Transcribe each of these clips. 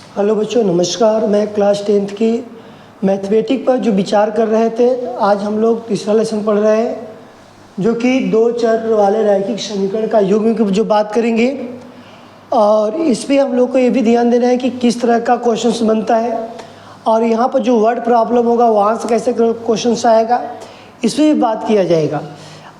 Hello बच्चों, नमस्कार। मैं क्लास 10th की मैथमेटिक्स पर जो विचार कर रहे थे, आज हम लोग तीसरा लेसन पढ़ रहे हैं, जो कि दो चर वाले रैखिक समीकरण का युग्म की जो बात करेंगे। और इस पर हम लोग को ये भी ध्यान देना है कि किस तरह का क्वेश्चंस बनता है, और यहाँ पर जो वर्ड प्रॉब्लम होगा वहाँ से कैसे क्वेश्चंस आएगा, इस पर भी बात किया जाएगा।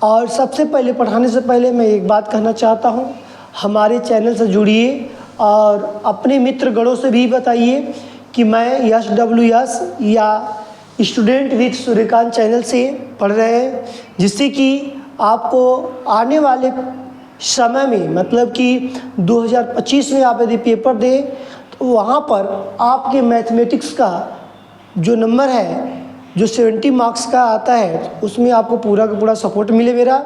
और सबसे पहले पढ़ाने से पहले मैं एक बात कहना चाहता हूँ, हमारे चैनल से जुड़िए और अपने मित्रगणों से भी बताइए कि मैं SWS या स्टूडेंट विद सूर्यकांत चैनल से पढ़ रहे हैं, जिससे कि आपको आने वाले समय में, मतलब कि 2025 में आप यदि पेपर दें तो वहाँ पर आपके मैथमेटिक्स का जो नंबर है, जो 70 मार्क्स का आता है, उसमें आपको पूरा का पूरा सपोर्ट मिले मेरा,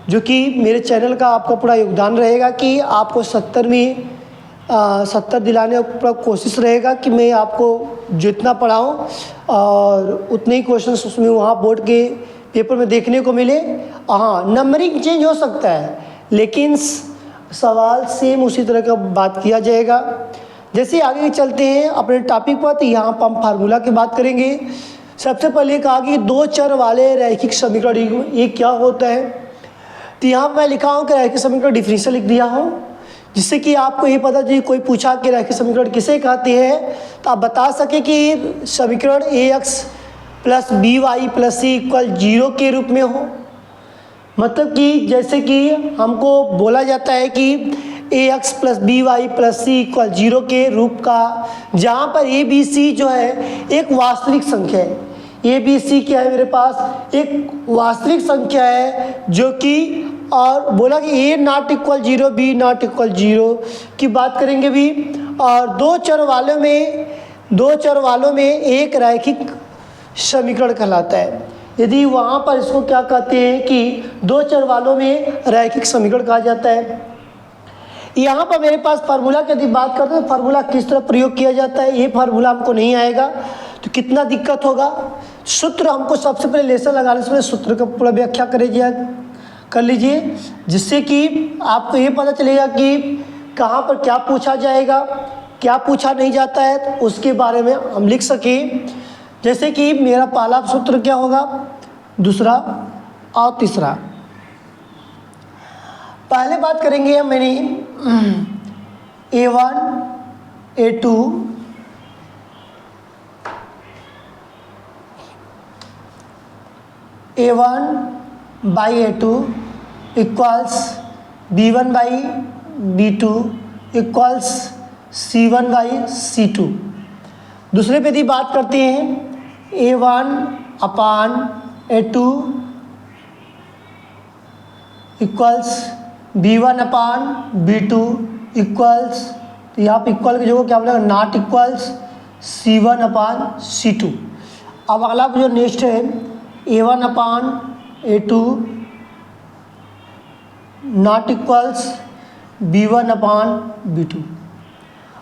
जो कि मेरे चैनल का आपका पूरा योगदान रहेगा कि आपको 70 दिलाने का पूरा कोशिश रहेगा कि मैं आपको जितना पढ़ाऊँ और उतने ही क्वेश्चंस उसमें वहाँ बोर्ड के पेपर में देखने को मिले। हाँ, नंबरिंग चेंज हो सकता है, लेकिन सवाल सेम उसी तरह का बात किया जाएगा। जैसे आगे चलते हैं अपने टॉपिक पर, तो यहाँ पर हम फार्मूला की बात करेंगे। सबसे पहले कहा कि दो चर वाले रैखिक समीकरण ये क्या होता है। तो यहाँ मैं लिखा हूँ कि रैखिक समीकरण डिफरेंशियल लिख दिया हूँ, जिससे कि आपको ये पता चले कोई पूछा कि रैखिक समीकरण किसे कहते हैं, तो आप बता सके कि समीकरण ax + by + c = 0 के रूप में हो। मतलब कि जैसे कि हमको बोला जाता है कि ax + by + c = 0 के रूप का, जहाँ पर a b c जो है एक वास्तविक संख्या है। a b c क्या है, मेरे पास एक वास्तविक संख्या है, जो कि और बोला कि a ≠ 0 b ≠ 0 की बात करेंगे भी। और दो चर वालों में एक रैखिक समीकरण कहलाता है। यदि वहाँ पर इसको क्या कहते हैं कि दो चर वालों में रैखिक समीकरण कहा जाता है। यहाँ पर मेरे पास फार्मूला की यदि बात करते हैं तो फार्मूला किस तरह प्रयोग किया जाता है, ये फार्मूला हमको नहीं आएगा तो कितना दिक्कत होगा। सूत्र हमको सबसे पहले लेसन लगाने से पहले सूत्र का पूरा व्याख्या कर लीजिए, जिससे कि आपको ये पता चलेगा कि कहाँ पर क्या पूछा जाएगा, क्या पूछा नहीं जाता है, तो उसके बारे में हम लिख सकें। जैसे कि मेरा पहला सूत्र क्या होगा, दूसरा और तीसरा। पहले बात करेंगे हम a1 a2 a1/a2 = b1/b2 = c1/c2। दूसरे पे यदि बात करते हैं a1/a2 = b1/b2 तो यहाँ पे इक्वल की जगह क्या बोलेगा, नॉट इक्वल्स c1/c2। अब अगला जो नेक्स्ट है a1/a2 नॉट इक्वल्स b1/b2।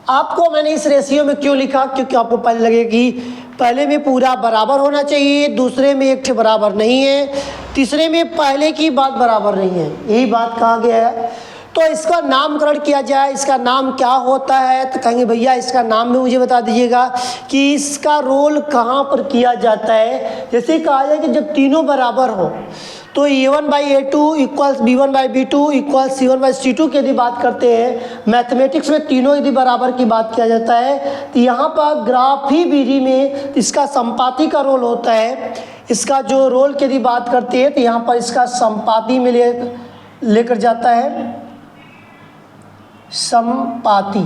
आपको मैंने इस रेशियो में क्यों लिखा, क्योंकि आपको पहले लगे कि पहले में पूरा बराबर होना चाहिए, दूसरे में एक ठे बराबर नहीं है, तीसरे में पहले की बात बराबर नहीं है, यही बात कहा गया है। तो इसका नामकरण किया जाए, इसका नाम क्या होता है, तो कहेंगे भैया इसका नाम भी मुझे बता दीजिएगा कि इसका रोल कहाँ पर किया जाता है। जैसे कहा जाए कि जब तीनों बराबर हो तो a1/a2 = b1/b2 = c1/c2 की यदि बात करते हैं, मैथमेटिक्स में तीनों यदि बराबर की बात किया जाता है, तो यहाँ पर ग्राफी विधि में इसका संपाती का रोल होता है। इसका जो रोल की यदि बात करते हैं तो यहाँ पर इसका संपाती में लेकर जाता है, संपाती।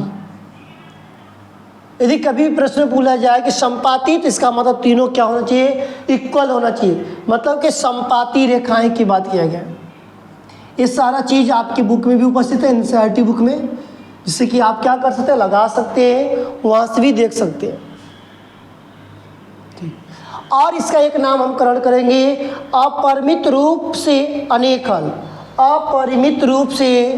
यदि कभी प्रश्न पूछा जाए कि संपाती, तो इसका मतलब तीनों क्या होना चाहिए, इक्वल होना चाहिए, मतलब कि संपाती रेखाएं की बात किया गया है। ये सारा चीज़ आपकी बुक में भी उपस्थित है, एनसीईआरटी बुक में, जिससे कि आप क्या कर सकते हैं, लगा सकते हैं, वहाँ से भी देख सकते हैं। और इसका एक नाम हम करण करेंगे, अपरिमित रूप से अनेक हल। अपरिमित रूप से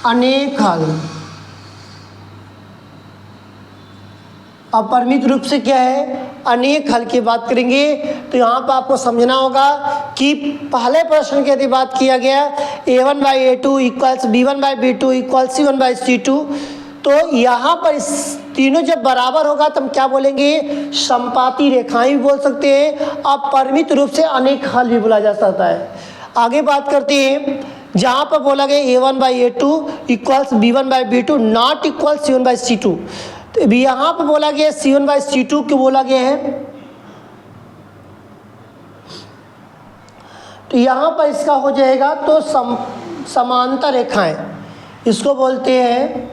अनेक हल। अपरिमित रूप से क्या है, अनेक हल की बात करेंगे। तो यहाँ पर आपको समझना होगा कि पहले प्रश्न की यदि बात किया गया a1/a2 equals b1/b2 equals c1/c2, तो यहाँ पर इस तीनों जब बराबर होगा तो हम क्या बोलेंगे, समपाती रेखाएं भी बोल सकते हैं, अपरिमित रूप से अनेक हल भी बोला जा सकता है। आगे बात करते हैं, जहाँ पर बोला गया a1/a2 equals b1/b2 not equal c1/c2, तो यहाँ पर बोला गया c1/c2 क्यों बोला गया है, तो यहाँ पर इसका हो जाएगा तो समांतर रेखाएं, इसको बोलते हैं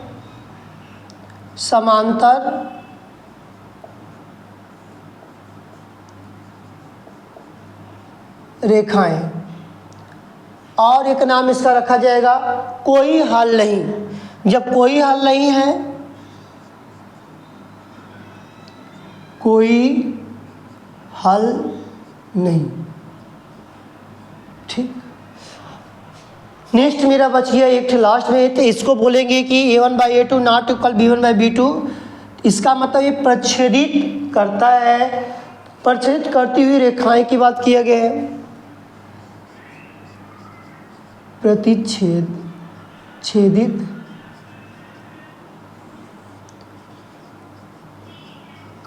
समांतर रेखाएं, और एक नाम इसका रखा जाएगा कोई हल नहीं। जब कोई हल नहीं है, कोई हल नहीं, ठीक। नेक्स्ट मेरा बच गया एक लास्ट में, तो इसको बोलेंगे कि a1/a2 नॉट इक्वल b1/b2। इसका मतलब ये प्रच्छेदित करता है, प्रच्छेदित करती हुई रेखाएं की बात किया गया है, प्रतिच्छेद छेदित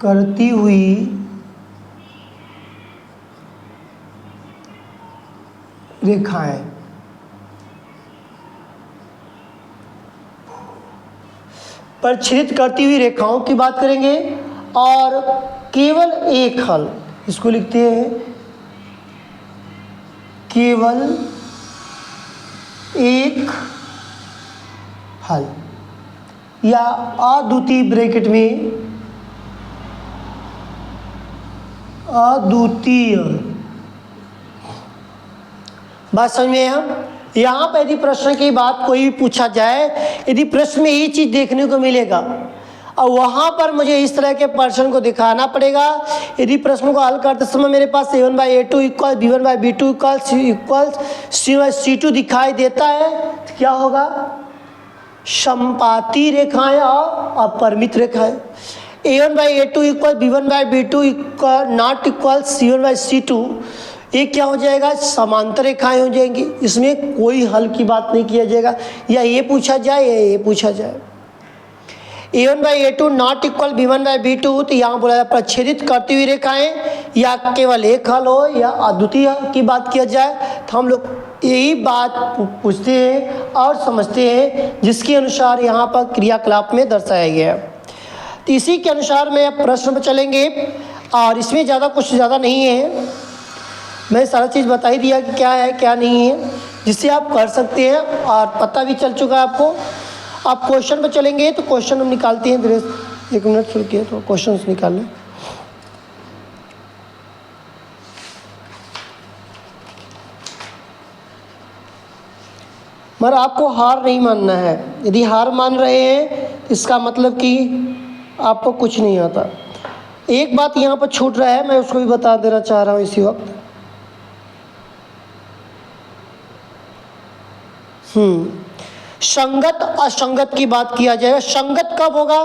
करती हुई रेखाएं, प्रच्छेदित करती हुई रेखाओं की बात करेंगे। और केवल एक हल, इसको लिखते हैं केवल एक हल, या अद्वितीय ब्रैकेट में अद्वितीय। बात समझ में हम यहाँ पर यदि प्रश्न की बात कोई भी पूछा जाए, यदि प्रश्न में ये चीज़ देखने को मिलेगा और वहाँ पर मुझे इस तरह के प्रश्न को दिखाना पड़ेगा। यदि प्रश्न को हल करते समय मेरे पास a1/a2 equal b1/b2 equal c1/c2 दिखाई देता है, तो क्या होगा, समपाती रेखाएं और अपरिमित रेखाएं। a1/a2 equal b1/b2 equal not equal c1/c2, ये क्या हो जाएगा, समांतर रेखाएं हो जाएंगी। इसमें कोई हल की बात नहीं किया जाएगा, या ये पूछा जाए या ये पूछा जाए। a1/a2 नॉट इक्वल b1/b2, तो यहाँ बोला जाए प्रच्छेदित करती हुई रेखाएं, या केवल एक हल हो या अद्वितीय की बात किया जाए, तो हम लोग यही बात पूछते हैं और समझते हैं, जिसके अनुसार यहाँ पर क्रियाकलाप में दर्शाया गया है। तो इसी के अनुसार में अब प्रश्न पर चलेंगे, और इसमें कुछ ज़्यादा नहीं है, मैं सारा चीज़ बता ही दिया कि क्या है क्या नहीं है, जिससे आप कर सकते हैं और पता भी चल चुका है आपको। आप क्वेश्चन पर चलेंगे, तो क्वेश्चन हम निकालते हैं। धीरे एक मिनट रुकिए, तो क्वेश्चन निकाल लें। मगर आपको हार नहीं मानना है। यदि हार मान रहे हैं तो इसका मतलब कि आपको कुछ नहीं आता। एक बात यहाँ पर छूट रहा है, मैं उसको भी बता देना चाह रहा हूँ इसी वक्त। संगत असंगत की बात किया जाएगा। संगत कब होगा,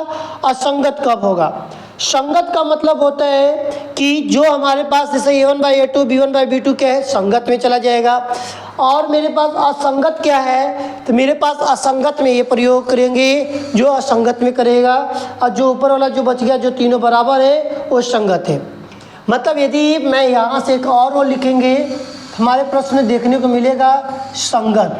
असंगत कब होगा। संगत का मतलब होता है कि जो हमारे पास जैसे a1/a2 b1/b2 क्या है, संगत में चला जाएगा। और मेरे पास असंगत क्या है, तो मेरे पास असंगत में ये प्रयोग करेंगे, जो असंगत में करेगा। और जो ऊपर वाला जो बच गया, जो तीनों बराबर है, वो संगत है। मतलब यदि मैं यहाँ से एक और वो लिखेंगे, हमारे प्रश्न में देखने को मिलेगा संगत।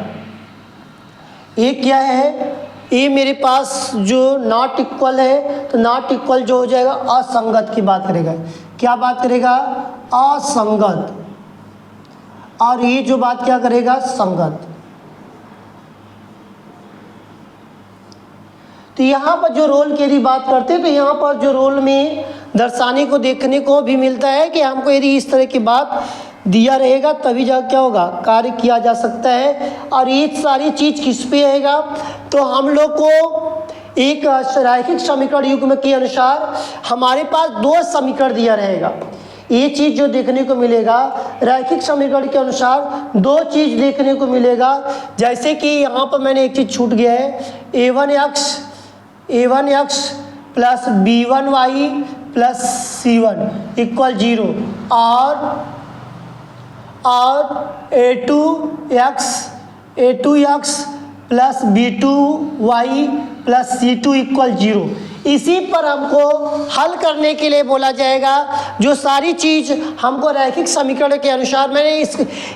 ये क्या है, ये मेरे पास जो नॉट इक्वल है, तो नॉट इक्वल जो हो जाएगा असंगत की बात करेगा। क्या बात करेगा, असंगत। और ये जो बात क्या करेगा, संगत। तो यहाँ पर जो रोल की यदि बात करते हैं, तो यहाँ पर जो रोल में दर्शाने को देखने को भी मिलता है कि हमको यदि इस तरह की बात दिया रहेगा तभी जा क्या होगा, कार्य किया जा सकता है। और ये सारी चीज़ किस पे रहेगा, तो हम लोग को एक रैखिक समीकरण युग्म के अनुसार हमारे पास दो समीकरण दिया रहेगा। ये चीज़ जो देखने को मिलेगा रैखिक समीकरण के अनुसार दो चीज़ देखने को मिलेगा। जैसे कि यहाँ पर मैंने एक चीज़ छूट गया है, a1x plus b1y plus c1 equal 0 और a2x plus b2y plus c2 equal 0। इसी पर हमको हल करने के लिए बोला जाएगा। जो सारी चीज़ हमको रैखिक समीकरण के अनुसार मैंने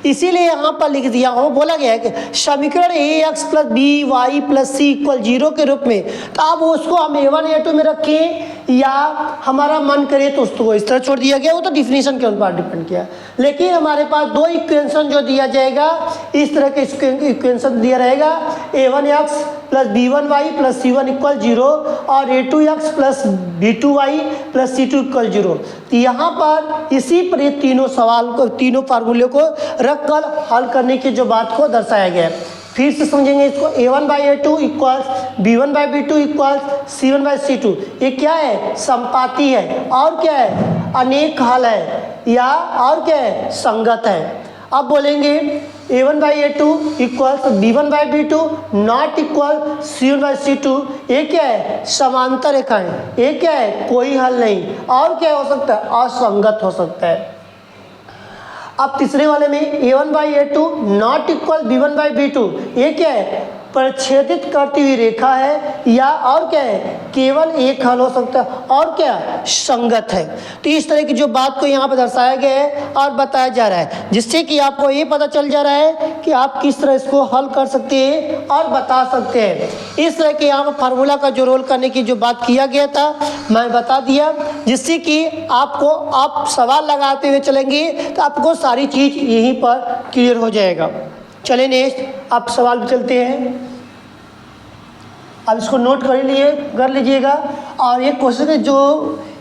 इसीलिए यहाँ पर लिख दिया हूँ, बोला गया है कि समीकरण ax plus by plus c equal 0 के रूप में, तो अब उसको हम a1 a2 में रखें या हमारा मन करे तो उसको इस तरह छोड़ दिया गया, वो तो डिफिनीशन के ऊपर डिपेंड किया। लेकिन हमारे पास दो इक्वेशन जो दिया जाएगा, इस तरह के इक्वेशन दिया रहेगा a1x plus b1y plus c1 equal 0 और a2x plus b2y plus c2 equal 0। तो यहाँ पर इसी पर ये तीनों सवाल को, तीनों फार्मूले को रख कर हल करने की जो बात को दर्शाया गया है। फिर से समझेंगे इसको, a1/a2 equals b1/b2 equals c1/c2। ये क्या है? संपाती है। और क्या है? अनेक हल है, या और क्या है? संगत है। अब बोलेंगे a1/a2 equals b1/b2 not equal c1/c2। ये क्या है? समांतर रेखाएं। ये क्या है? कोई हल नहीं। और क्या हो सकता है? असंगत हो सकता है। अब तीसरे वाले में a1/a2 नॉट इक्वल b1/b2, ये क्या है? प्रच्छेदित करती हुई रेखा है, या और क्या है? केवल एक हल हो सकता है। और क्या? संगत है। तो इस तरह की जो बात को यहाँ पर दर्शाया गया है और बताया जा रहा है, जिससे कि आपको ये पता चल जा रहा है कि आप किस तरह इसको हल कर सकते हैं और बता सकते हैं। इस तरह के यहाँ पर फार्मूला का जो रोल करने की जो बात किया गया था मैं बता दिया, जिससे कि आपको आप सवाल लगाते हुए चलेंगे तो आपको सारी चीज़ यहीं पर क्लियर हो जाएगा। चलिए नेक्स्ट आप सवाल पे चलते हैं। अब इसको नोट कर लीजिएगा। और ये क्वेश्चन है जो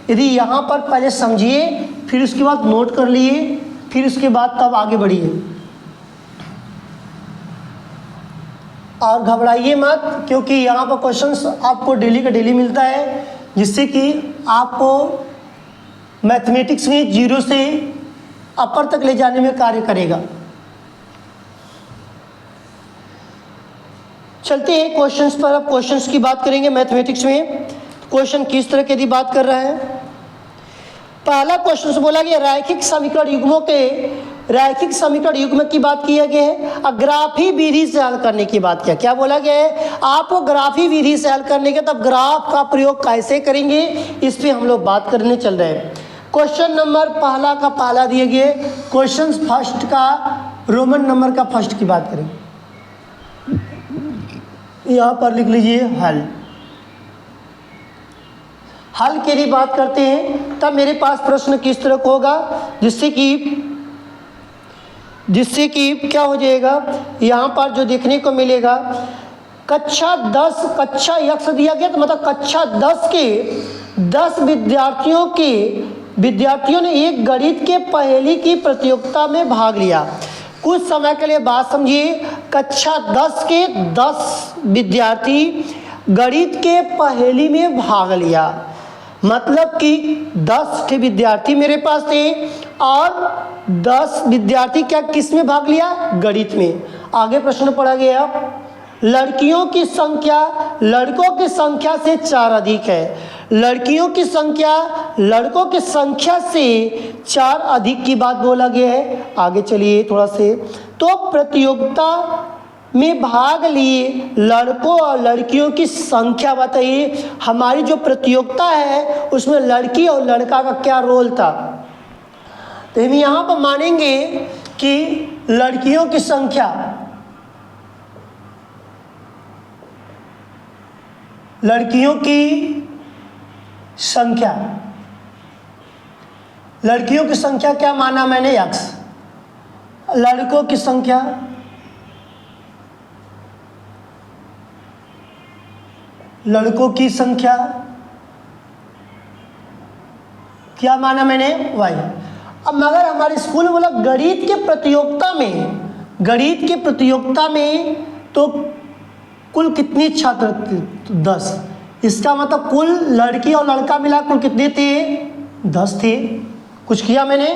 यदि यहाँ पर पहले समझिए, फिर उसके बाद नोट कर लिए, फिर उसके बाद तब आगे बढ़िए। और घबराइए मत, क्योंकि यहाँ पर क्वेश्चंस आपको डेली का डेली मिलता है, जिससे कि आपको मैथमेटिक्स में 0 से अपर तक ले जाने में कार्य करेगा। चलते हैं क्वेश्चंस पर। अब क्वेश्चंस की बात करेंगे मैथमेटिक्स में। क्वेश्चन किस तरह की बात कर रहा है? पहला क्वेश्चन बोला गया रैखिक समीकरण युग्म की बात किया गया है। ग्राफी विधि से हल करने की बात किया। क्या बोला गया है? आपको ग्राफी विधि से हल करने के, तब ग्राफ का प्रयोग कैसे करेंगे, इस पे हम लोग बात करने चल रहे हैं। क्वेश्चन नंबर पहला का पहला दिए गए, क्वेश्चन फर्स्ट का रोमन नंबर का फर्स्ट की बात करेंगे। यहाँ पर लिख लीजिए हल के लिए बात करते हैं। तब मेरे पास प्रश्न किस तरह का होगा, जिससे कि क्या हो जाएगा, यहाँ पर जो देखने को मिलेगा कक्षा 10 कक्षा यक्ष दिया गया, तो मतलब कक्षा 10 के 10 विद्यार्थियों ने एक गणित के पहेली की प्रतियोगिता में भाग लिया। कुछ समय के लिए बात समझिए। कक्षा 10 के 10 विद्यार्थी गणित के पहेली में भाग लिया, मतलब कि 10 थे विद्यार्थी मेरे पास थे, और 10 विद्यार्थी क्या किस में भाग लिया? गणित में। आगे प्रश्न पढ़ा गया, लड़कियों की संख्या लड़कों की संख्या से 4 अधिक है। लड़कियों की संख्या लड़कों की संख्या से 4 अधिक की बात बोला गया है। आगे चलिए थोड़ा से, तो प्रतियोगिता में भाग लिए लड़कों और लड़कियों की संख्या बताइए। हमारी जो प्रतियोगिता है उसमें लड़की और लड़का का क्या रोल था? तो हम यहाँ पर मानेंगे कि लड़कियों की संख्या लड़कियों की संख्या क्या माना मैंने? x। लड़कों की संख्या क्या माना मैंने? y। अब मगर हमारे स्कूल में बोला गणित के प्रतियोगिता में तो कुल कितने छात्र थे? 10। इसका मतलब कुल लड़की और लड़का मिला कुल कितने थे? 10 थे। कुछ किया मैंने?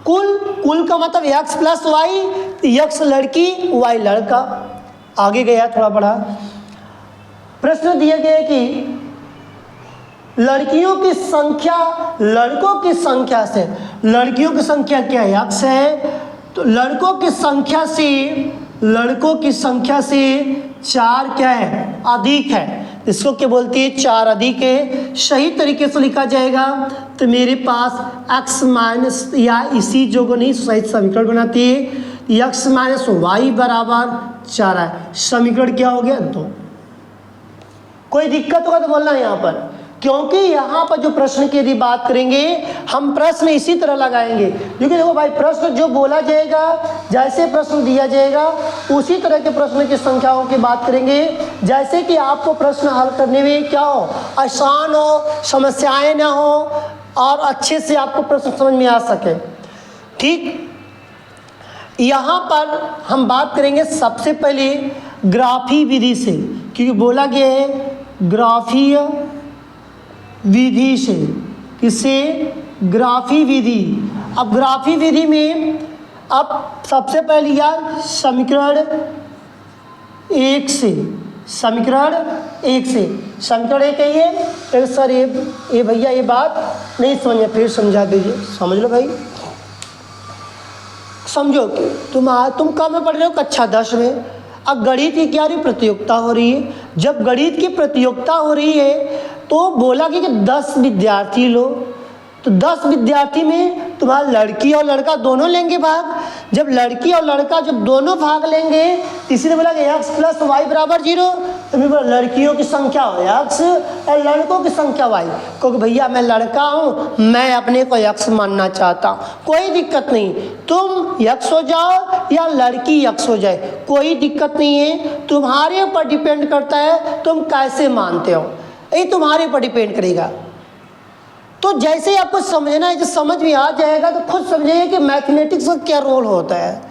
कुल का मतलब x प्लस वाई, x लड़की y लड़का। आगे गया थोड़ा बड़ा प्रश्न दिया गया कि लड़कियों की संख्या लड़कों की संख्या से, लड़कियों की संख्या क्या है, x है, तो लड़कों की संख्या से 4 क्या है, अधिक है। इसको क्या बोलती है, 4 अधिक है। सही तरीके से लिखा जाएगा तो मेरे पास x माइनस या इसी जो को नहीं सही समीकरण बनाती है, x माइनस वाई बराबर 4 है। समीकरण क्या हो गया, 2। कोई दिक्कत होगा तो बोलना यहाँ पर, क्योंकि यहाँ पर जो प्रश्न की यदि बात करेंगे हम प्रश्न इसी तरह लगाएंगे, क्योंकि देखो भाई प्रश्न जो बोला जाएगा, जैसे प्रश्न दिया जाएगा उसी तरह के प्रश्न की संख्याओं की बात करेंगे, जैसे कि आपको प्रश्न हल करने में क्या हो, आसान हो, समस्याएं ना हो और अच्छे से आपको प्रश्न समझ में आ सके। ठीक, यहाँ पर हम बात करेंगे सबसे पहले ग्राफी विधि से, क्योंकि बोला गया है ग्राफीय विधि से। किससे, ग्राफी विधि। अब ग्राफी विधि में अब सबसे पहले यार समीकरण 1 से, समीकरण 1 से, समीकरण 1 है ये। तो सर ये भैया ये बात नहीं समझे, फिर समझा दीजिए। समझ लो भाई, समझो कि तुम कब में पढ़ रहे हो, कक्षा 10 में। अब गणित की क्या रही, प्रतियोगिता हो रही है। जब गणित की प्रतियोगिता हो रही है तो बोला कि 10 विद्यार्थी लो, तो 10 विद्यार्थी में तुम्हारा लड़की और लड़का दोनों लेंगे भाग। जब लड़की और लड़का जब दोनों भाग लेंगे, इसी ने बोला कि x प्लस वाई बराबर 0। तो मैं बोला लड़कियों की संख्या x और लड़कों की संख्या y, क्योंकि भैया मैं लड़का हूँ, मैं अपने को x मानना चाहता हूँ। कोई दिक्कत नहीं, तुम x हो जाओ या लड़की x हो जाए, कोई दिक्कत नहीं है। तुम्हारे ऊपर डिपेंड करता है तुम कैसे मानते हो, ये तुम्हारे ऊपर डिपेंड करेगा। तो जैसे ही आपको समझना है, जो समझ में आ जाएगा तो खुद समझिए कि मैथमेटिक्स का क्या रोल होता है,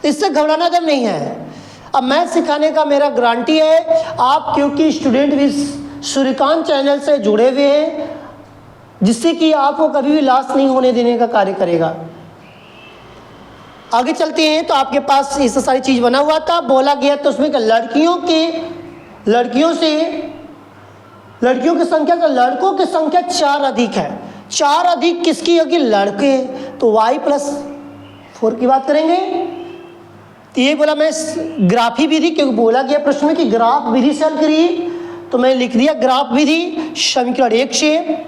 इससे घबराना जब नहीं है। अब मैथ सिखाने का मेरा गारंटी है, आप क्योंकि स्टूडेंट भी सूर्यकांत चैनल से जुड़े हुए हैं, जिससे कि आपको कभी भी लॉस नहीं होने देने का कार्य करेगा। आगे चलते हैं, तो आपके पास ये सारी चीज़ बना हुआ था, बोला गया तो उसमें लड़कियों की संख्या का लड़कों की संख्या 4 अधिक है। 4 अधिक किसकी होगी, लड़के, तो y प्लस 4 की बात करेंगे। तो ये बोला मैं ग्राफी विधि, क्योंकि बोला गया प्रश्न में कि ग्राफ विधि से हल करिए, तो मैं लिख दिया ग्राफ विधि समीकरण 1 से।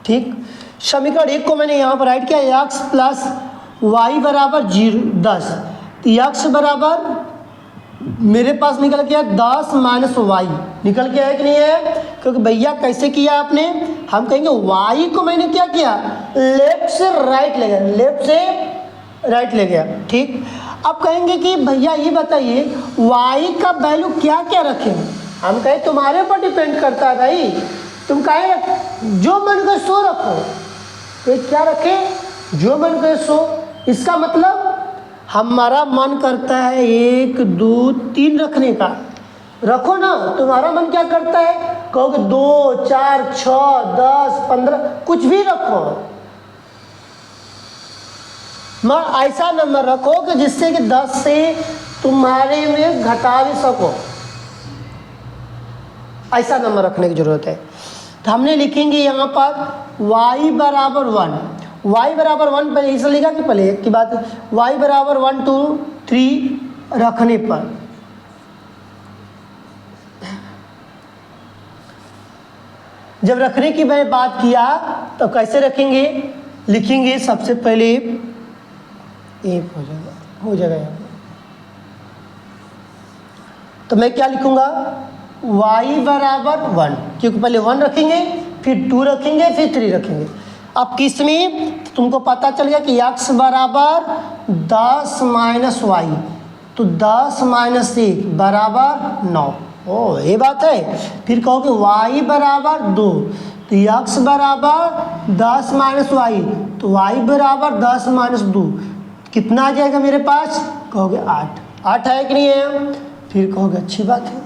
ठीक, समीकरण 1 को मैंने यहाँ पर राइट किया, x प्लस वाई बराबर 10। तो x बराबर मेरे पास निकल गया 10 माइनस वाई, निकल के है कि नहीं है, क्योंकि भैया कैसे किया आपने, हम कहेंगे y को मैंने क्या किया, लेफ्ट से राइट ले गया, लेफ्ट से राइट ले गया। ठीक, अब कहेंगे कि भैया ये बताइए y का वैल्यू क्या क्या रखें, हम कहें तुम्हारे ऊपर डिपेंड करता है भाई, तुम कहें जो मन करे सो रखो। तो क्या रखें, जो मन करे सो, इसका मतलब हमारा मन करता है 1 2 3 रखने का, रखो ना। तुम्हारा मन क्या करता है, कहोगे 2 4 6 10 15 कुछ भी रखो, मगर ऐसा नंबर रखो कि जिससे कि 10 से तुम्हारे में घटा भी सको, ऐसा नंबर रखने की जरूरत है। तो हमने लिखेंगे यहाँ पर y बराबर 1, y बराबर 1 पहले इसलिए लिखा कि पहले एक की बात, y बराबर 1 2 3 रखने पर जब रखने की मैंने बात किया तो कैसे रखेंगे, लिखेंगे सबसे पहले एक हो जाएगा यहाँ, तो मैं क्या लिखूंगा y बराबर 1, क्योंकि पहले 1 रखेंगे फिर 2 रखेंगे फिर 3 रखेंगे। अब किस में तुमको पता चल गया कि x बराबर 10 माइनस वाई, तो 10 माइनस 1 बराबर 9। ओ ये बात है। फिर कहोगे y बराबर 2, तो x बराबर 10 माइनस वाई, तो y बराबर 10 माइनस 2 कितना आ जाएगा मेरे पास, कहोगे 8 है कि नहीं है। फिर कहोगे अच्छी बात है,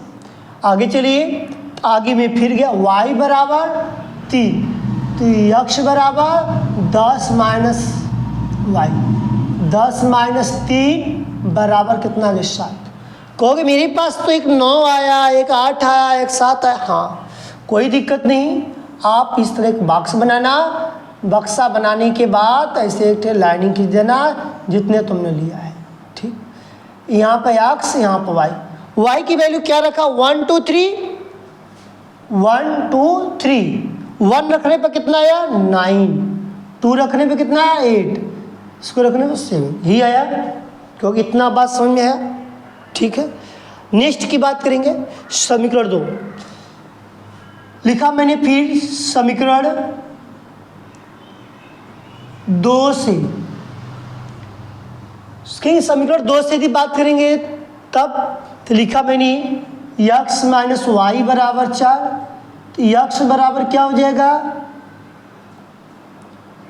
आगे चलिए, आगे में फिर गया y बराबर 3, तो x बराबर 10 माइनस वाई, 10 माइनस 3 बराबर कितना आ गया 7। कहोगे मेरे पास तो एक 9 आया, एक 8 आया, एक 7 आया, हाँ कोई दिक्कत नहीं, आप इस तरह एक बॉक्स बनाना, बक्सा बनाने के बाद ऐसे एक लाइनिंग खींच देना जितने तुमने लिया है। ठीक, यहाँ पे एक्स, यहाँ पे वाई। वाई की वैल्यू क्या रखा? 1 2 3, 1 2 3। 1 रखने पर कितना आया? 9। 2 रखने पे कितना आया? 8। इसको रखने पे 7 ही आया, क्योंकि इतना बात समझ में आया। ठीक है, नेक्स्ट की बात करेंगे। समीकरण 2 लिखा मैंने, फिर समीकरण 2 से समीकरण 2 से यदि बात करेंगे तब तो लिखा मैंने x माइनस वाई बराबर 4। तो x बराबर क्या हो जाएगा?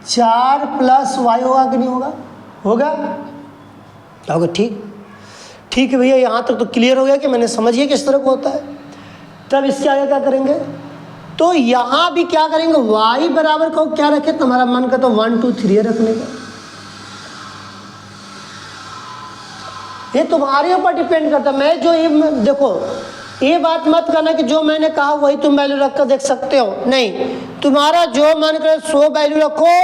4 प्लस वाई होगा कि नहीं होगा? होगा, होगा। ठीक है भैया, यहाँ तक तो क्लियर हो गया कि मैंने समझ गया किस तरह को होता है। तब इसके आगे क्या करेंगे? तो यहाँ भी क्या करेंगे? y बराबर को क्या रखे? तुम्हारा मन का तो 1 2 3 रखने का, ये तुम्हारे ऊपर डिपेंड करता है। मैं जो ये देखो, ये बात मत करना कि जो मैंने कहा वही तुम वैल्यू रख कर देख सकते हो, नहीं। तुम्हारा जो मन करे 100 वैल्यू रखो,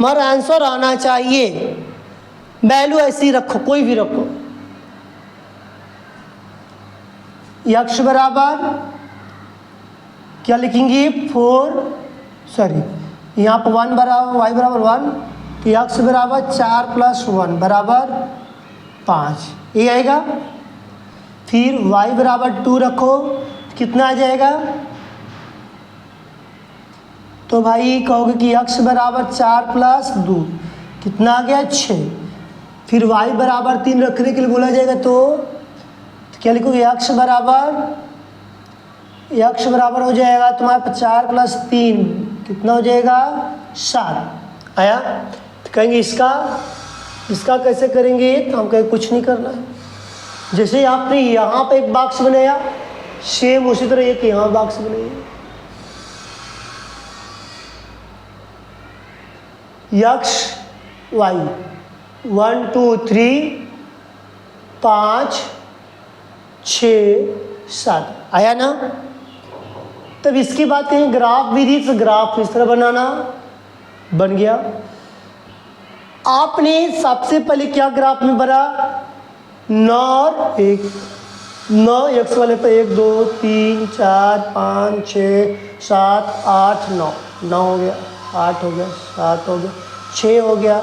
मगर आंसर आना चाहिए। वैल्यू ऐसी रखो, कोई भी रखो। x बराबर क्या लिखेंगे? 4, सॉरी यहाँ पर 1 बराबर y बराबर 1, तो x बराबर 4 प्लस 1 बराबर 5, ये आएगा। फिर y बराबर 2 रखो, कितना आ जाएगा? तो भाई कहोगे कि x बराबर 4 प्लस 2 कितना आ गया? 6। फिर y बराबर 3 रखने के लिए बोला जाएगा, तो क्या लिखोगे? x बराबर हो जाएगा तुम्हारा 4 प्लस 3 कितना हो जाएगा? 7 आया। तो कहेंगे इसका कैसे करेंगे? तो हम कहें कुछ नहीं करना है। जैसे आपने यहाँ पे एक बॉक्स बनाया, सेम उसी तरह एक यहाँ बॉक्स बनाइए। x y 1 2 3 5 6 7 आया ना। तब इसकी बात करें ग्राफ विधि से, ग्राफ इस तरह बनाना, बन गया। आपने सबसे पहले क्या ग्राफ में बना? 9 और 1, 9 x वाले पे 1 2 3 4 5 6 7 8 9, 9 हो गया, 8 हो गया, 7 हो गया, 6 हो गया,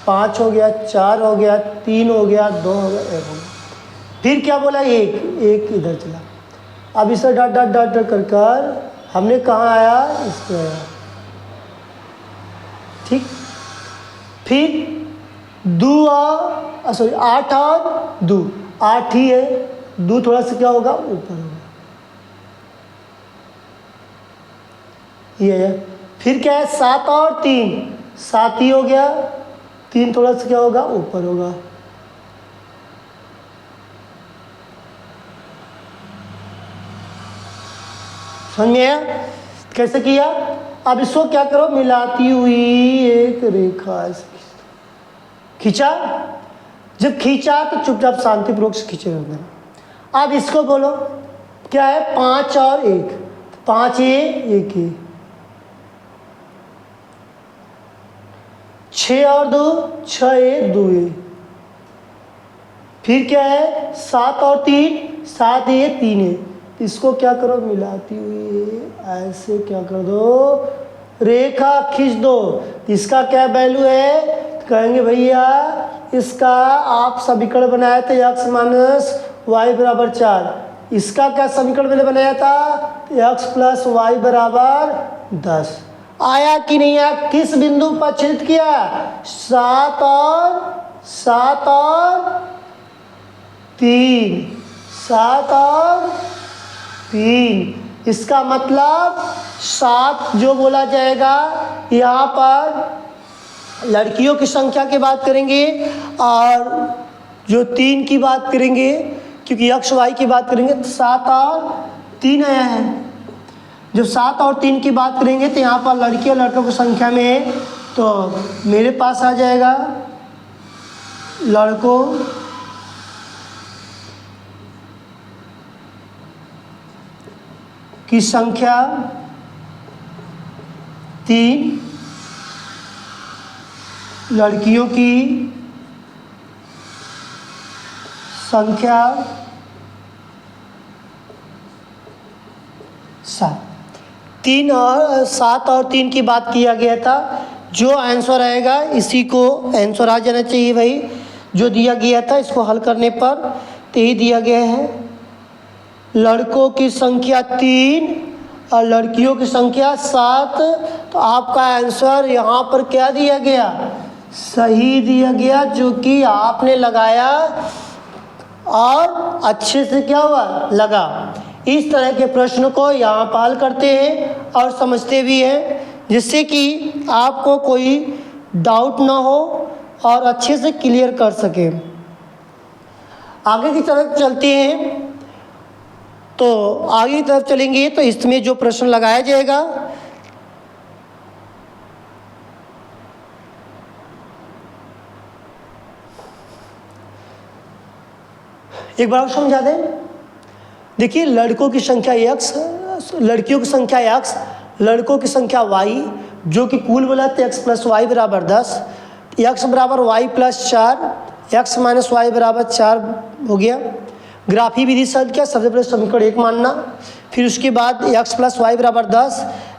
5 हो गया, 4 हो गया, 3 हो गया, 2 हो गया, 1 हो गया। फिर क्या बोला? 1 इधर चला। अब इसे डॉट डॉट डॉट डॉट कर कर हमने कहाँ आया? इस पर आया। ठीक, फिर 2 और सॉरी 8 और 2, 8 ही है, 2 थोड़ा सा क्या होगा? ऊपर होगा, ये है। फिर क्या है? 7 और 3, 7 ही हो गया, 3 थोड़ा सा क्या होगा? ऊपर होगा। समझ में आया कैसे किया? अब इसको क्या करो? मिलाती हुई एक रेखा खींचा। जब खींचा तो चुपचाप शांतिपूर्वक से खींचे रहना। अब इसको बोलो क्या है? 5 और 1, 5 ये 1 ये, 6 और 2 6 ये 2 ये, फिर क्या है? 7 और 3 7 ये 3 है। इसको क्या करो? मिलाती हुई ऐसे क्या कर दो? रेखा खींच दो। इसका क्या वैल्यू है? कहेंगे भैया इसका आप समीकरण बनाया था x माइनस वाई बराबर 4। इसका क्या समीकरण मैंने बनाया था? x प्लस वाई बराबर 10। आया कि नहीं आया? किस बिंदु पर छेद किया? 7 और 3, 7 और 3। इसका मतलब 7 जो बोला जाएगा, यहाँ पर लड़कियों की संख्या की बात करेंगे और जो 3 की बात करेंगे, क्योंकि x y की बात करेंगे तो 7 और 3 आया है। जब 7 और 3 की बात करेंगे तो यहाँ पर लड़की और लड़कों की संख्या में तो मेरे पास आ जाएगा लड़कों की संख्या 3 लड़कियों की संख्या 7। 7 और 3 की बात किया गया था। जो आंसर आएगा इसी को आंसर आ जाना चाहिए भाई। जो दिया गया था इसको हल करने पर तो यही दिया गया है, लड़कों की संख्या 3 और लड़कियों की संख्या 7। तो आपका आंसर यहाँ पर क्या दिया गया, सही दिया गया, जो कि आपने लगाया और अच्छे से क्या हुआ, लगा। इस तरह के प्रश्न को यहाँ पर हल करते हैं और समझते भी हैं, जिससे कि आपको कोई डाउट ना हो और अच्छे से क्लियर कर सके। आगे की तरफ चलते हैं। तो आगे की तरफ चलेंगे तो इसमें जो प्रश्न लगाया जाएगा, एक बार समझा दें। देखिए, लड़कों की संख्या x, लड़कियों की संख्या x, लड़कों की संख्या y, जो कि कुल बोला तो x + y = 10, x = y + 4, x - y = 4 हो गया। ग्राफी विधि से क्या, सबसे पहले समीकरण 1 मानना, फिर उसके बाद x + y = 10,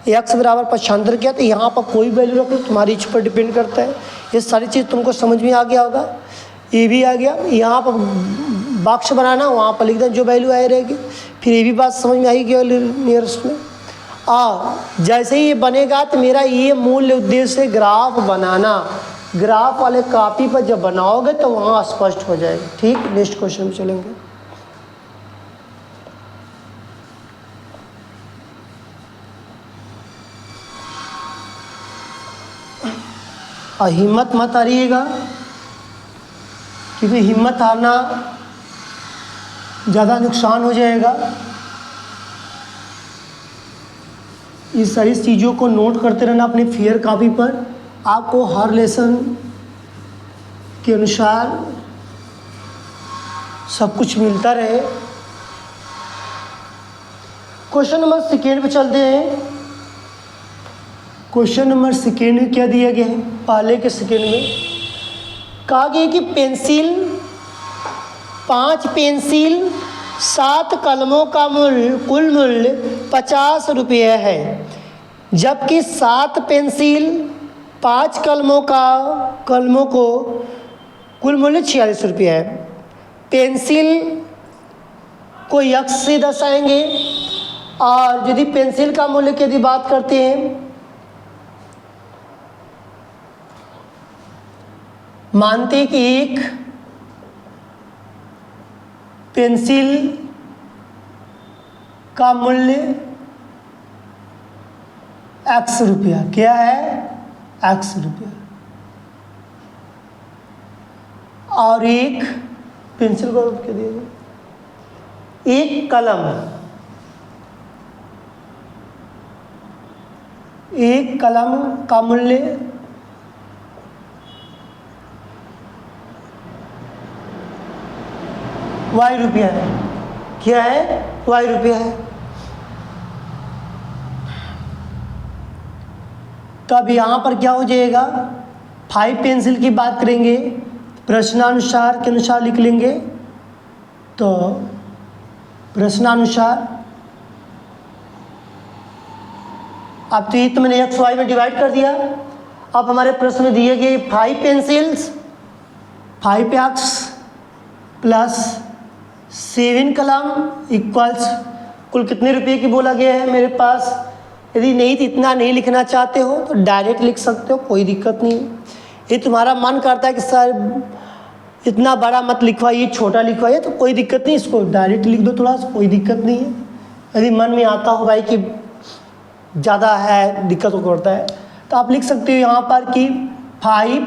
x = 75 किया। तो यहाँ पर कोई वैल्यू रख लो, तुम्हारी इच्छा पर डिपेंड करता है। ये सारी चीज़ तुमको समझ में आ गया होगा। ये भी आ गया, यहाँ पर बॉक्स बनाना, वहाँ पर लिख दें जो वैल्यू आई रहेगी। फिर ये भी बात समझ में आई गई नियरेस्ट में। जैसे ही ये बनेगा तो मेरा ये मूल उद्देश्य है ग्राफ बनाना। ग्राफ वाले कॉपी पर जब बनाओगे तो वहाँ स्पष्ट हो जाएगा। ठीक, नेक्स्ट क्वेश्चन में चलेंगे। हिम्मत मत हारिएगा, क्योंकि हिम्मत हारना ज़्यादा नुकसान हो जाएगा। इस सारी चीज़ों को नोट करते रहना अपने फेयर कॉपी पर। आपको हर लेसन के अनुसार सब कुछ मिलता रहे। क्वेश्चन नंबर 2 पे चलते हैं। क्वेश्चन नंबर 2 में क्या दिया गया है, पहले के सेकेंड में कहा गया कि 5 पेंसिल 7 कलमों का कुल मूल्य 50 रुपये है, जबकि 7 पेंसिल 5 कलमों को कुल मूल्य 46 रुपये है। पेंसिल को x से दर्शाएंगे, और यदि पेंसिल का मूल्य की यदि बात करते हैं, मानते कि एक पेंसिल का मूल्य x रुपया, क्या है, x रुपया, और एक पेंसिल को क्या दिया गया, एक कलम का मूल्य y रुपया है। क्या है, y रुपया है। तो अब यहाँ पर क्या हो जाएगा, 5 पेंसिल की बात करेंगे, प्रश्नानुसार के अनुसार लिख लेंगे। तो प्रश्नानुसार अब तो ये तो मैंने x y में डिवाइड कर दिया। अब हमारे प्रश्न में दिए गए 5 पेंसिल्स 5x प्लस 7 कलम इक्वल्स कुल कितने रुपए की बोला गया है मेरे पास। यदि नहीं तो इतना नहीं लिखना चाहते हो तो डायरेक्ट लिख सकते हो, कोई दिक्कत नहीं है। ये तुम्हारा मन करता है कि सर इतना बड़ा मत लिखवाइए, छोटा लिखवाइए, तो कोई दिक्कत नहीं, इसको डायरेक्ट लिख दो थोड़ा सा, कोई दिक्कत नहीं है। यदि मन में आता हो भाई कि ज़्यादा है, दिक्कत करता है, तो आप लिख सकते हो यहाँ पर कि 5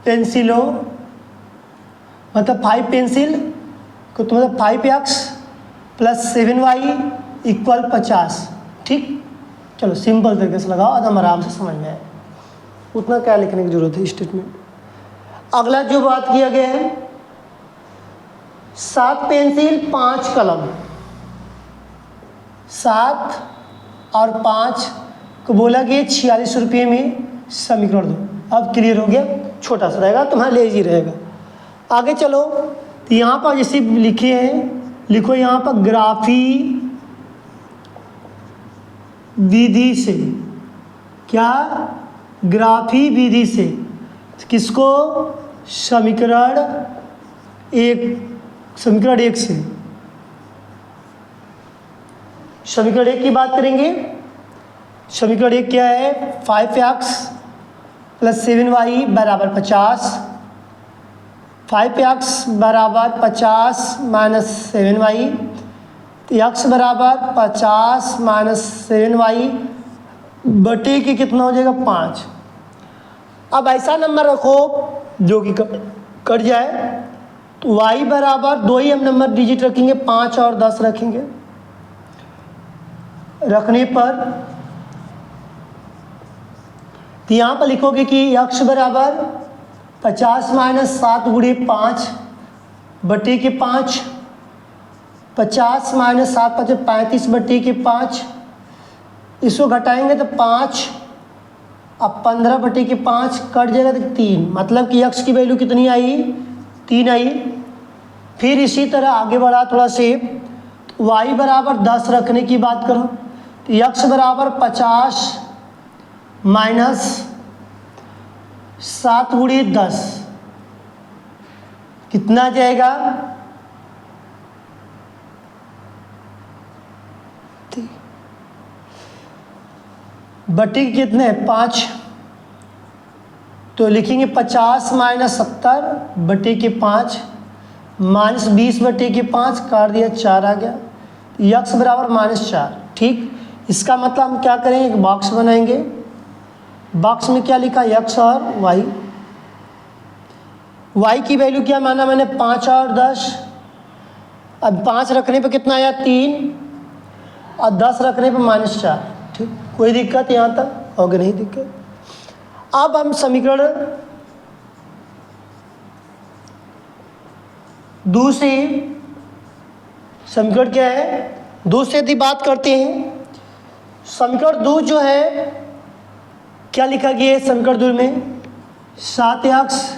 पेंसिलों मतलब 5 पेंसिल को तो मतलब 5x प्लस 7y इक्वल 50। ठीक, चलो सिंपल तरीके से लगाओ, एकदम आराम से समझ में आए, उतना क्या लिखने की जरूरत है स्टेटमेंट। अगला जो बात किया गया है, 7 पेंसिल 5 कलम, 7 और 5 को बोला कि 46 रुपये में समीकरण दो। अब क्लियर हो गया, छोटा सा रहेगा, तुम्हारा ले इजी रहेगा। आगे चलो, तो यहाँ पर जैसे लिखे हैं, लिखो यहाँ पर ग्राफी विधि से, क्या, ग्राफी विधि से किसको, समीकरण एक से, समीकरण एक की बात करेंगे। समीकरण एक क्या है, 5x + 7y = 50, 5x = 50 - 7y, तो x = 50 - 7y बटे के कितना हो जाएगा, 5। अब ऐसा नंबर रखो जो कि कट जाए, तो y बराबर 2 ही हम नंबर डिजिट रखेंगे, 5 और 10 रखेंगे। रखने पर तो यहाँ पर लिखोगे कि x बराबर 50 - 7 × 5 बटे के 5, 50 - 7 = 35 बटे के 5, इसको घटाएंगे तो 5, अब 15 बटे के 5 कट जाएगा तो 3, मतलब कि x की वैल्यू कितनी आई, 3 आई। फिर इसी तरह आगे बढ़ा थोड़ा से, y बराबर 10 रखने की बात करो, तो x बराबर 50 - 7 × 10 कितना जाएगा, बटे कितने, 5, तो लिखेंगे 50 - 70 बटे के 5 -20 बटे के 5 काट दिया, 4 आ गया, x बराबर -4। ठीक, इसका मतलब हम क्या करेंगे, एक बॉक्स बनाएंगे, बॉक्स में क्या लिखा, x और y की वैल्यू क्या माना मैंने, 5 और 10। अब 5 रखने पे कितना आया, 3, और 10 रखने पे -4। ठीक, कोई दिक्कत यहाँ तक, होगी नहीं दिक्कत। अब हम समीकरण दूसरे, समीकरण क्या है, दूसरे यदि बात करते हैं, समीकरण 2 जो है क्या लिखा गया है, समीकरण 2 में 7x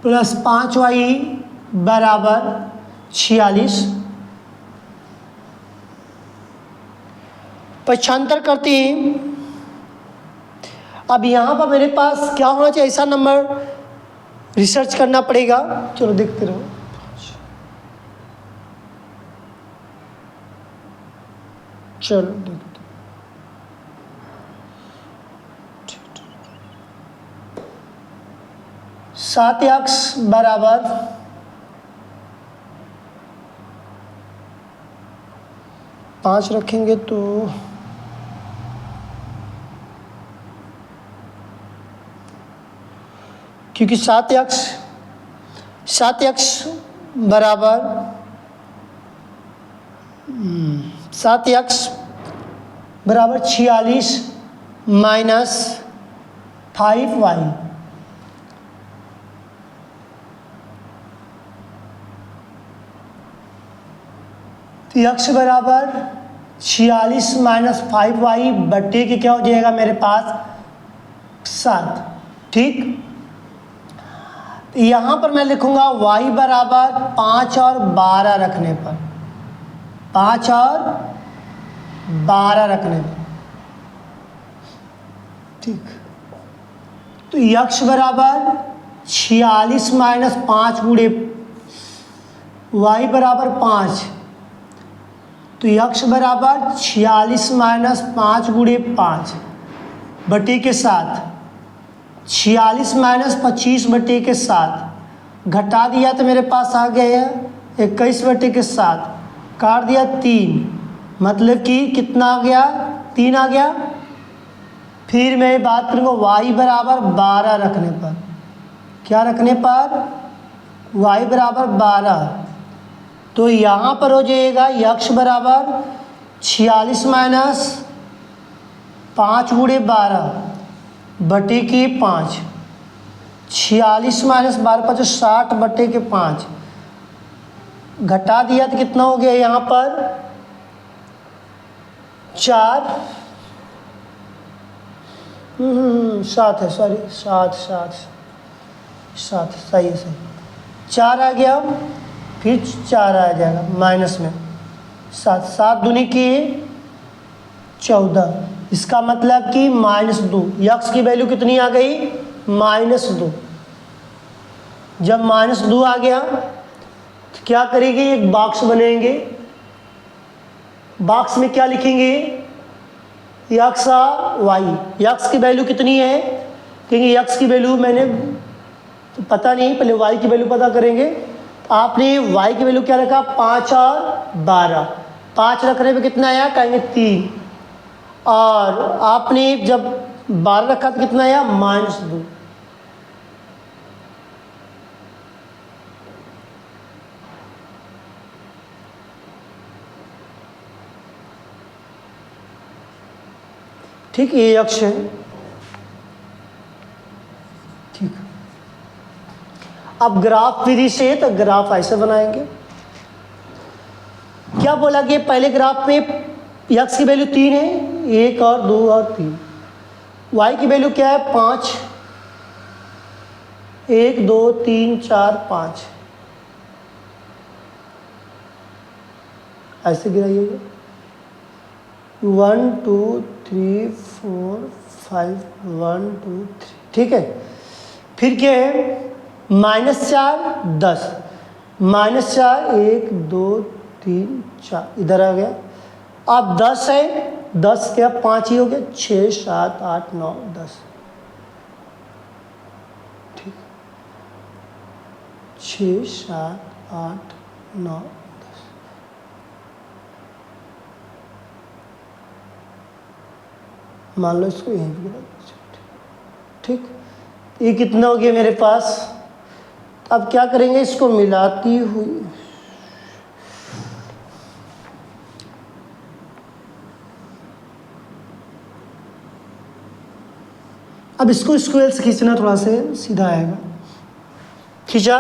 + 5y = 46। पक्षांतर करते हैं। अब यहाँ पर मेरे पास क्या होना चाहिए, ऐसा नंबर रिसर्च करना पड़ेगा। चलो देखते रहो। चलो देखते, 7x बराबर 5 रखेंगे तो क्योंकि 7x बराबर 7x बराबर 46 - 5y, तो x बराबर 46 - 5y बटे के क्या हो जाएगा मेरे पास, 7। ठीक, यहाँ पर मैं लिखूंगा y बराबर 5 और 12 रखने पर, 5 और 12 रखने पर। ठीक, तो x बराबर 46 - 5 × y बराबर 5, तो x बराबर 46 - 5 × 5 बटे के 7, 46 - 25 बटे के 7 घटा दिया तो मेरे पास आ गया है 21 बटे के 7, काट दिया 3, मतलब कि कितना आ गया, 3 आ गया। फिर मैं बात करूँगा y बराबर 12 रखने पर, क्या रखने पर, y बराबर 12, तो यहाँ पर हो जाएगा x बराबर 46 - 5 × 12 बटे के 5, 46 - 12 = 60 बटे के 5 घटा दिया तो कितना हो गया यहाँ पर 4, 7 है, सॉरी 7 7 7 सही है, सही। 4 आ गया, फिर 4 आ जाएगा माइनस में, 7 7 दूनी की 14। इसका मतलब कि -2, यक्स की वैल्यू कितनी आ गई? -2। जब -2 आ गया तो क्या करेंगे? एक बॉक्स बनाएंगे, बॉक्स में क्या लिखेंगे? यक्स और वाई। यक्स की वैल्यू कितनी है? क्योंकि यक्स की वैल्यू मैंने पता नहीं, पहले वाई की वैल्यू पता करेंगे। आपने वाई की वैल्यू क्या रखा? 5 और 12। 5 रखने पे कितना आया? कहेंगे 3। और आपने जब 12 रखा तो कितना आया? -2। ठीक, ये अक्ष है। ठीक, अब ग्राफ विधि से तो ग्राफ ऐसे बनाएंगे। क्या बोला कि पहले ग्राफ में यक्स की वैल्यू 3 है, 1 और 2 और 3। वाई की वैल्यू क्या है? 5, 1 2 3 4 5। ऐसे गिराइएगा, 1 2 3 4 5 1 2 3। ठीक है, फिर क्या है? -4 10, -4 1 2 3 4 इधर आ गया। अब 10 है, 10 क्या 5 ही हो गया, 6 7 8 9 10। ठीक, 6 7 8 9 10। मान लो इसको यहीं पे। ठीक, ये कितना हो गया मेरे पास? अब क्या करेंगे? इसको मिलाती हुई अब इसको स्क्वायर से खींचना, थोड़ा से सीधा आएगा। खींचा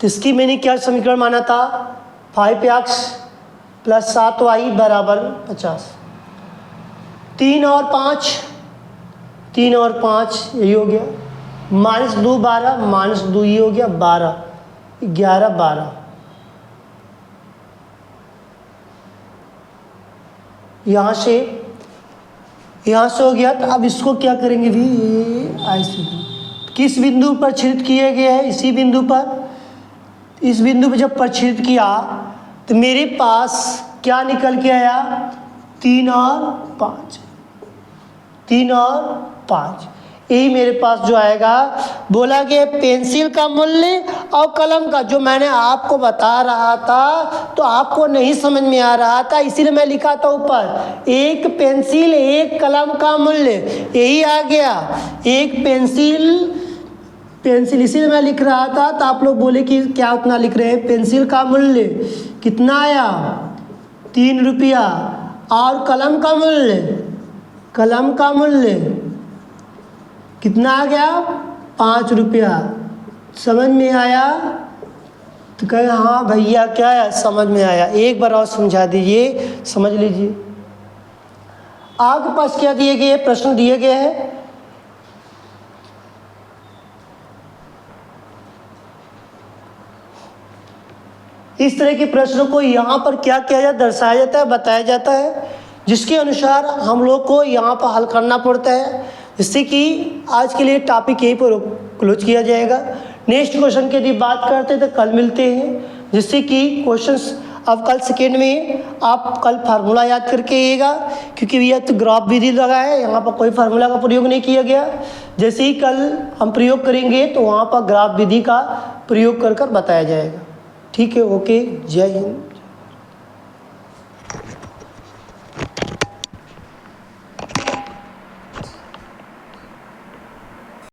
तो इसकी मैंने क्या समीकरण माना था? 5x + 7y = 50। 3 और 5, 3 और 5 यही हो गया। -2 12, -2 ये हो गया 12, 11 12। यहाँ से हो गया। तो अब इसको क्या करेंगे भी? ऐसे किस बिंदु पर छेद किए गए हैं? इसी बिंदु पर। इस बिंदु पर जब प्रच्छेद किया तो मेरे पास क्या निकल के आया? 3 और 5, 3 और 5, यही मेरे पास जो आएगा। बोला कि पेंसिल का मूल्य और कलम का, जो मैंने आपको बता रहा था तो आपको नहीं समझ में आ रहा था, इसीलिए मैं लिखा था ऊपर, एक पेंसिल एक कलम का मूल्य, यही आ गया। एक पेंसिल इसीलिए मैं लिख रहा था। तो आप लोग बोले कि क्या उतना लिख रहे हैं? पेंसिल का मूल्य कितना आया? 3 रुपया। और कलम का मूल्य कितना आ गया? 5 रुपया। समझ में आया? तो कहे हाँ भैया क्या है, समझ में आया। एक बार और समझा दीजिए, समझ लीजिए। आपके पास क्या दिए गए? प्रश्न दिए गए हैं। इस तरह के प्रश्नों को यहाँ पर क्या किया जाता है? दर्शाया जाता है, बताया जाता है, जिसके अनुसार हम लोग को यहाँ पर हल करना पड़ता है। जिससे कि आज के लिए टॉपिक यहीं पर क्लोज किया जाएगा। नेक्स्ट क्वेश्चन की यदि बात करते हैं तो कल मिलते हैं। जिससे कि क्वेश्चंस अब कल सेकेंड में आप कल फार्मूला याद करके आइएगा, क्योंकि यह तो ग्राफ विधि लगा है, यहाँ पर कोई फार्मूला का प्रयोग नहीं किया गया। जैसे ही कल हम प्रयोग करेंगे तो वहाँ पर ग्राफ विधि का प्रयोग कर बताया जाएगा। ठीक है, ओके, जय हिंद।